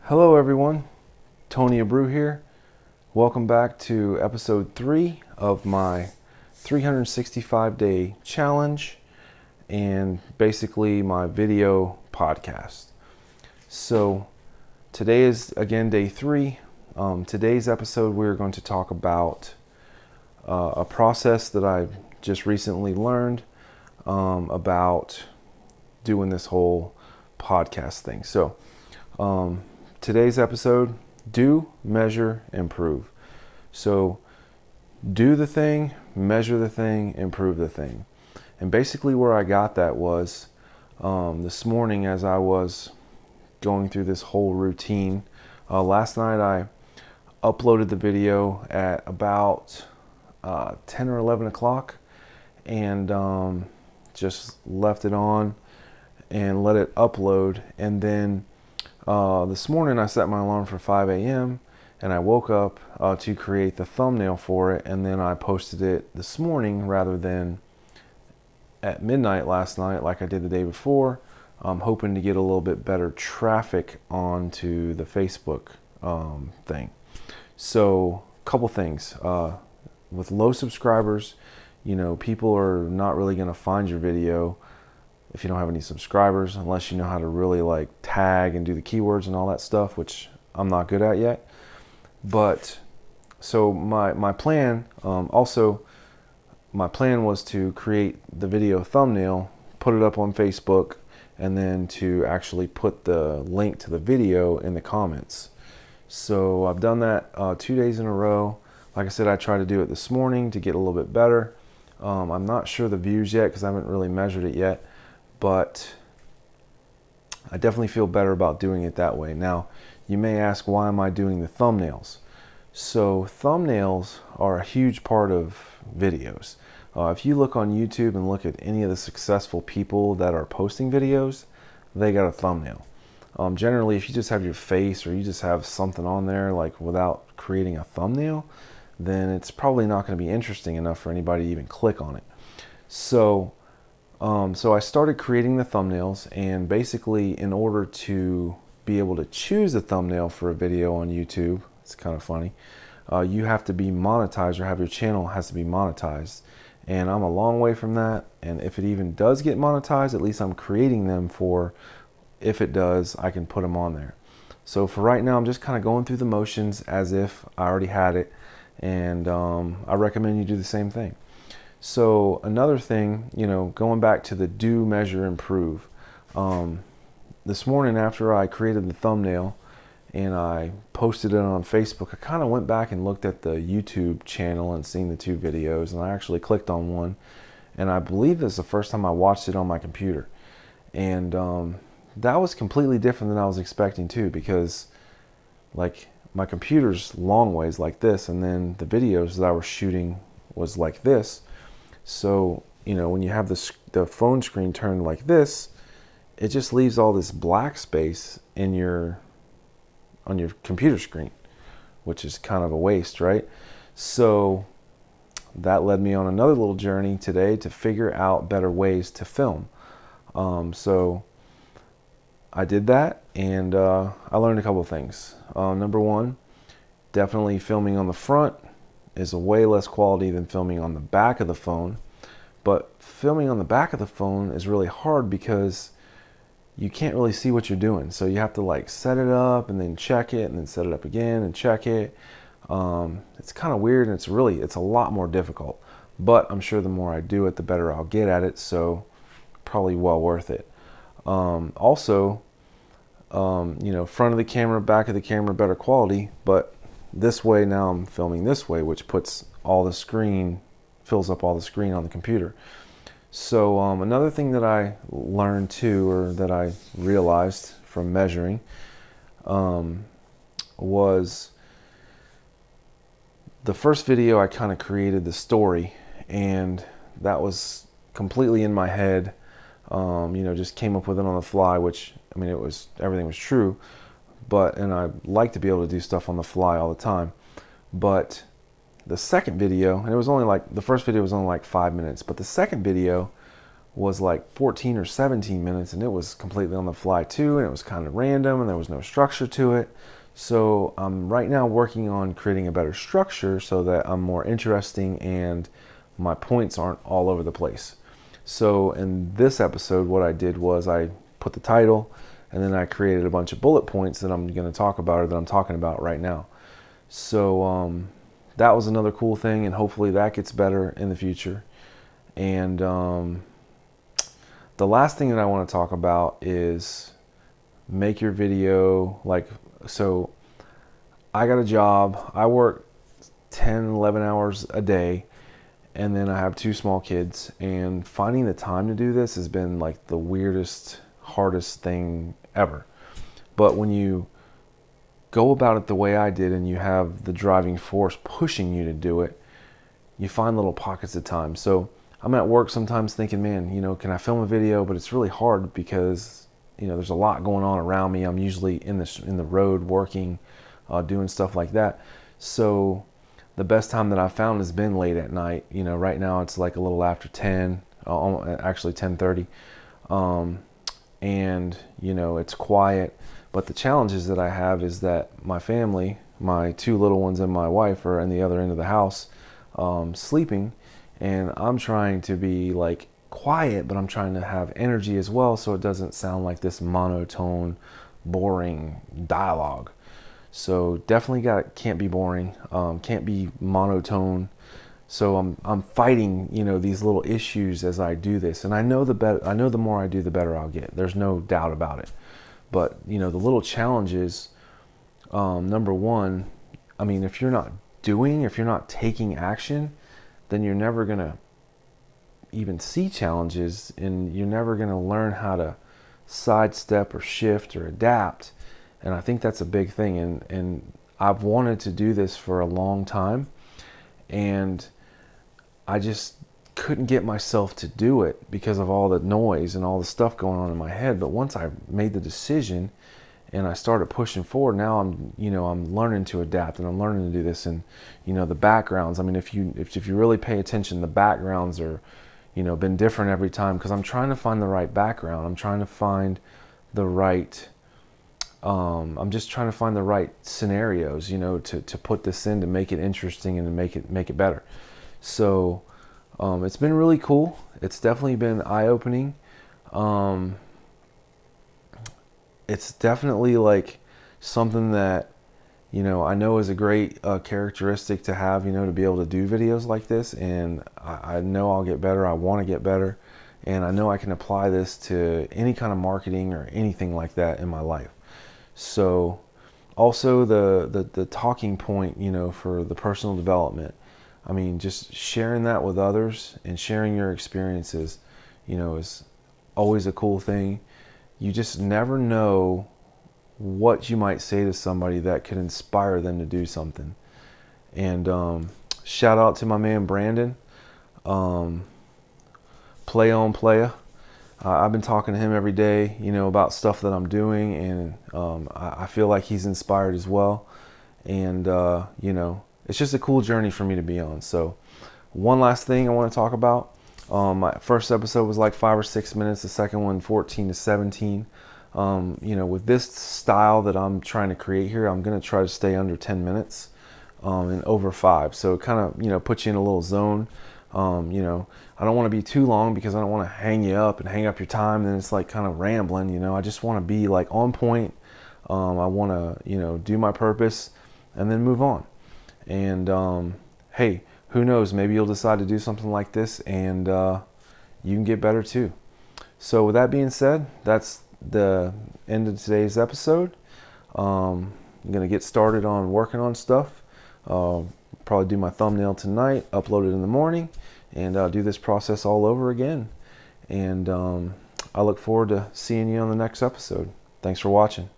Hello everyone, Tony Abreu here. Welcome back to episode 3 of my 365-day challenge and basically my video podcast. So today is again day 3. Today's episode we're going to talk about a process that I've just recently learned about doing this whole podcast thing. So today's episode, do, measure, improve. So do the thing, measure the thing, improve the thing. And basically where I got that was this morning as I was going through this whole routine. Last night I uploaded the video at about 10 or 11 o'clock and just left it on and let it upload. And then this morning I set my alarm for 5 a.m. and I woke up to create the thumbnail for it, and then I posted it this morning rather than at midnight last night like I did the day before. I'm hoping to get a little bit better traffic onto the Facebook thing. So a couple things. With low subscribers, people are not really going to find your video if you don't have any subscribers, unless you know how to really like tag and do the keywords and all that stuff, which I'm not good at yet. But so my plan, my plan was to create the video thumbnail, put it up on Facebook, and then to actually put the link to the video in the comments. So I've done that 2 days in a row. Like I said, I tried to do it this morning to get a little bit better. I'm not sure the views yet because I haven't really measured it yet, but I definitely feel better about doing it that way. Now, you may ask, why am I doing the thumbnails? So thumbnails are a huge part of videos. If you look on YouTube and look at any of the successful people that are posting videos, they got a thumbnail. Generally, if you just have your face or you just have something on there like without creating a thumbnail, then it's probably not going to be interesting enough for anybody to even click on it. So I started creating the thumbnails, and basically in order to be able to choose a thumbnail for a video on YouTube, it's kind of funny, you have to be monetized, or have your channel has to be monetized. And I'm a long way from that, and if it even does get monetized, at least I'm creating them for, if it does, I can put them on there. So for right now, I'm just kind of going through the motions as if I already had it, and I recommend you do the same thing. So another thing, going back to the do, measure, improve. This morning after I created the thumbnail and I posted it on Facebook, I kind of went back and looked at the YouTube channel and seen the 2 videos, and I actually clicked on one, and I believe this is the first time I watched it on my computer. And that was completely different than I was expecting too, because like my computer's long ways like this, and then the videos that I was shooting was like this. So, when you have the phone screen turned like this, it just leaves all this black space on your computer screen, which is kind of a waste, right? So that led me on another little journey today to figure out better ways to film. So I did that, and I learned a couple of things. Number one, definitely filming on the front is a way less quality than filming on the back of the phone. But filming on the back of the phone is really hard because you can't really see what you're doing. So you have to like set it up and then check it and then set it up again and check it. It's kind of weird, and it's a lot more difficult. But I'm sure the more I do it, the better I'll get at it. So probably well worth it. Also, front of the camera, back of the camera, better quality. But this way now I'm filming this way, which puts all the screen, fills up all the screen on the computer. So another thing that I learned too, or that I realized from measuring, was the first video I kind of created the story, and that was completely in my head. Just came up with it on the fly, which, everything was true, and I like to be able to do stuff on the fly all the time. But the second video, and the first video was only like 5 minutes, but the second video was like 14 or 17 minutes, and it was completely on the fly too, and it was kind of random, and there was no structure to it. So I'm right now working on creating a better structure so that I'm more interesting and my points aren't all over the place. So in this episode, what I did was I put the title, and then I created a bunch of bullet points that I'm going to talk about, or that I'm talking about right now. So that was another cool thing, and hopefully that gets better in the future. And the last thing that I want to talk about is make your video like, so I got a job. I work 10, 11 hours a day, and then I have 2 small kids, and finding the time to do this has been like the weirdest, hardest thing ever. But when you go about it the way I did, and you have the driving force pushing you to do it, you find little pockets of time. So I'm at work sometimes thinking, man, can I film a video? But it's really hard because, there's a lot going on around me. I'm usually in the road working, doing stuff like that. So the best time that I've found has been late at night. Right now it's like a little after 10, actually 10:30. And, it's quiet. But the challenges that I have is that my family, my 2 little ones and my wife are in the other end of the house, sleeping. And I'm trying to be like quiet, but I'm trying to have energy as well, so it doesn't sound like this monotone, boring dialogue. So definitely can't be boring, can't be monotone. So I'm fighting, these little issues as I do this, and I know the more I do, the better I'll get. There's no doubt about it. But the little challenges. Number one, I mean, if you're not taking action, then you're never gonna even see challenges, and you're never gonna learn how to sidestep or shift or adapt. And I think that's a big thing. And I've wanted to do this for a long time, and I just couldn't get myself to do it because of all the noise and all the stuff going on in my head. But once I made the decision and I started pushing forward, now I'm learning to adapt, and I'm learning to do this. And the backgrounds, I mean, if you really pay attention, the backgrounds are been different every time, because I'm trying to find the right background. I'm trying to find the right I'm just trying to find the right scenarios, to put this in, to make it interesting and to make it better. So it's been really cool. It's definitely been eye-opening. It's definitely like something that I know is a great characteristic to have, to be able to do videos like this. And I know I'll get better. I want to get better, and I know I can apply this to any kind of marketing or anything like that in my life. So also the talking point, for the personal development. I mean, just sharing that with others and sharing your experiences, is always a cool thing. You just never know what you might say to somebody that could inspire them to do something. And shout out to my man Brandon, Play on Playa. I've been talking to him every day, about stuff that I'm doing, and I feel like he's inspired as well. And it's just a cool journey for me to be on. So one last thing I want to talk about. My first episode was like 5 or 6 minutes. The second one, 14 to 17. With this style that I'm trying to create here, I'm going to try to stay under 10 minutes and over 5. So it kind of, puts you in a little zone. I don't want to be too long because I don't want to hang you up and hang up your time. Then it's like kind of rambling, I just want to be like on point. I want to, do my purpose and then move on. And hey, who knows? Maybe you'll decide to do something like this, and you can get better too. So with that being said, that's the end of today's episode. I'm going to get started on working on stuff. Probably do my thumbnail tonight, upload it in the morning, and do this process all over again. And I look forward to seeing you on the next episode. Thanks for watching.